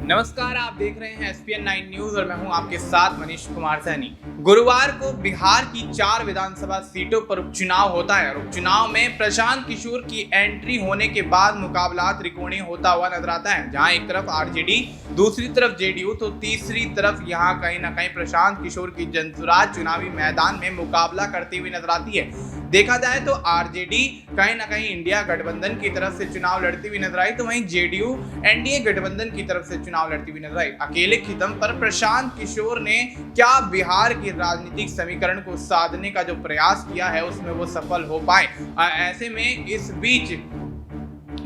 नमस्कार, आप देख रहे हैं SPN 9 न्यूज और मैं हूं आपके साथ मनीष कुमार सैनी। गुरुवार को बिहार की 4 विधानसभा सीटों पर उपचुनाव होता है और उपचुनाव में प्रशांत किशोर की एंट्री होने के बाद मुकाबला त्रिकोणीय होता हुआ नजर आता है, जहां एक तरफ आरजेडी, दूसरी तरफ जेडीयू तो तीसरी तरफ यहां कहीं ना कहीं प्रशांत किशोर की जनसुराज चुनावी मैदान में मुकाबला करती हुई नजर आती है। देखा जाए तो आरजेडी कहीं ना कहीं इंडिया गठबंधन की तरफ से चुनाव लड़ती हुई नजर आई, तो वहीं जेडीयू एनडीए गठबंधन की तरफ से चुनाव लड़ती हुई नजर आई। अकेले की दम पर प्रशांत किशोर ने क्या बिहार की राजनीतिक समीकरण को साधने का जो प्रयास किया है उसमें वो सफल हो पाए। ऐसे में इस बीच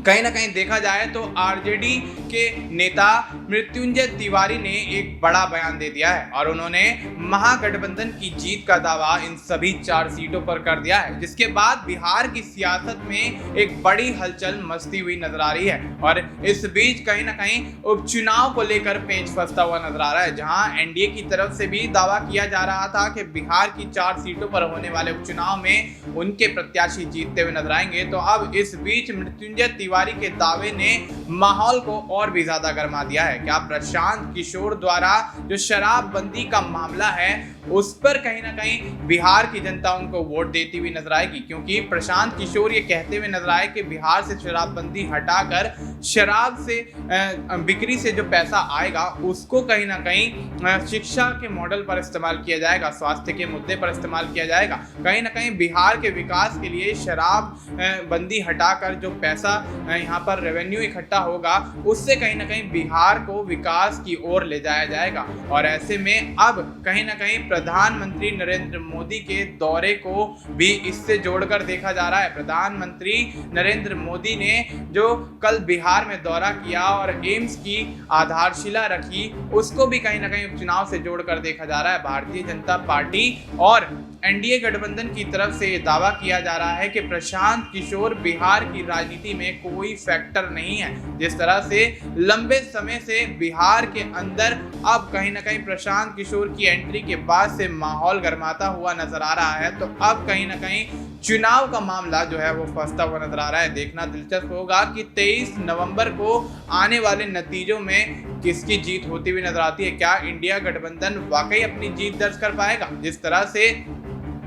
कहीं ना कहीं देखा जाए तो आरजेडी के नेता मृत्युंजय तिवारी ने एक बड़ा बयान दे दिया है और उन्होंने महागठबंधन की जीत का दावा इन सभी 4 सीटों पर कर दिया है, जिसके बाद बिहार की सियासत में एक बड़ी हलचल मचती हुई नजर आ रही है। और इस बीच कहीं ना कहीं उपचुनाव को लेकर पेच फंसता हुआ नजर आ रहा है, जहां एनडीए की तरफ से भी दावा किया जा रहा था कि बिहार की 4 सीटों पर होने वाले उपचुनाव में उनके प्रत्याशी जीतते हुए नजर आएंगे। तो अब इस बीच मृत्युंजय तिवारी के दावे ने माहौल को और भी ज्यादा गर्मा दिया है। क्या प्रशांत किशोर द्वारा जो शराबबंदी का मामला है उस पर कहीं ना कहीं बिहार की जनता उनको वोट देती हुई नजर आएगी, क्योंकि प्रशांत किशोर ये कहते हुए नजर आए कि बिहार से शराबबंदी हटाकर शराब से बिक्री से जो पैसा आएगा उसको कहीं ना कहीं शिक्षा के मॉडल पर इस्तेमाल किया जाएगा, स्वास्थ्य के मुद्दे पर इस्तेमाल किया जाएगा। कहीं ना कहीं बिहार के विकास के लिए शराब बंदी हटाकर जो पैसा यहाँ पर रेवेन्यू इकट्ठा होगा उससे कहीं ना कहीं बिहार को विकास की ओर ले जाया जाएगा। और ऐसे में अब कहीं ना कहीं प्रधानमंत्री नरेंद्र मोदी के दौरे को भी इससे जोड़कर देखा जा रहा है। प्रधानमंत्री नरेंद्र मोदी ने जो कल बिहार में दौरा किया और एम्स की आधारशिला रखी उसको भी कहीं ना कहीं उपचुनाव से जोड़कर देखा जा रहा है। भारतीय जनता पार्टी और एनडीए गठबंधन की तरफ से दावा किया जा रहा है कि प्रशांत किशोर बिहार की राजनीति में कोई फैक्टर नहीं है। जिस तरह से लंबे समय से बिहार के अंदर अब कहीं ना कहीं प्रशांत किशोर की एंट्री के बाद से माहौल गर्माता हुआ नजर आ रहा है, तो अब कहीं ना कहीं चुनाव का मामला जो है वो फंसता हुआ नजर आ रहा है। देखना दिलचस्प होगा कि 23 नवंबर को आने वाले नतीजों में किसकी जीत होती हुई नजर आती है। क्या इंडिया गठबंधन वाकई अपनी जीत दर्ज कर पाएगा जिस तरह से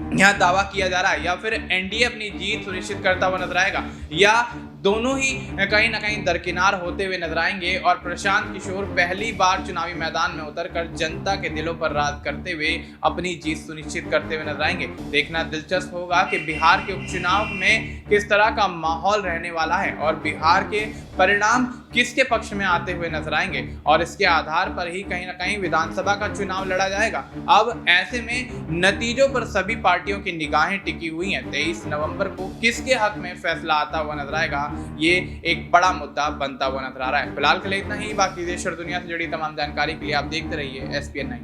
यहाँ दावा किया जा रहा है, या फिर एनडीए अपनी जीत सुनिश्चित करता हुआ नजर आएगा, या दोनों ही कहीं ना कहीं दरकिनार होते हुए नजर आएंगे और प्रशांत किशोर पहली बार चुनावी मैदान में उतरकर जनता के दिलों पर राज करते हुए अपनी जीत सुनिश्चित करते हुए नजर आएंगे। देखना दिलचस्प होगा कि बिहार के उपचुनाव में किस तरह का माहौल रहने वाला है और बिहार के परिणाम किसके पक्ष में आते हुए नजर आएंगे, और इसके आधार पर ही कहीं ना कहीं विधानसभा का चुनाव लड़ा जाएगा। अब ऐसे में नतीजों पर सभी पार्टियों की निगाहें टिकी हुई हैं। 23 नवंबर को किसके हक में फैसला आता हुआ नजर आएगा, ये एक बड़ा मुद्दा बनता हुआ नजर आ रहा है। फिलहाल के लिए इतना ही, बाकी देश और दुनिया से जुड़ी तमाम जानकारी के लिए आप देखते रहिए SPN 9।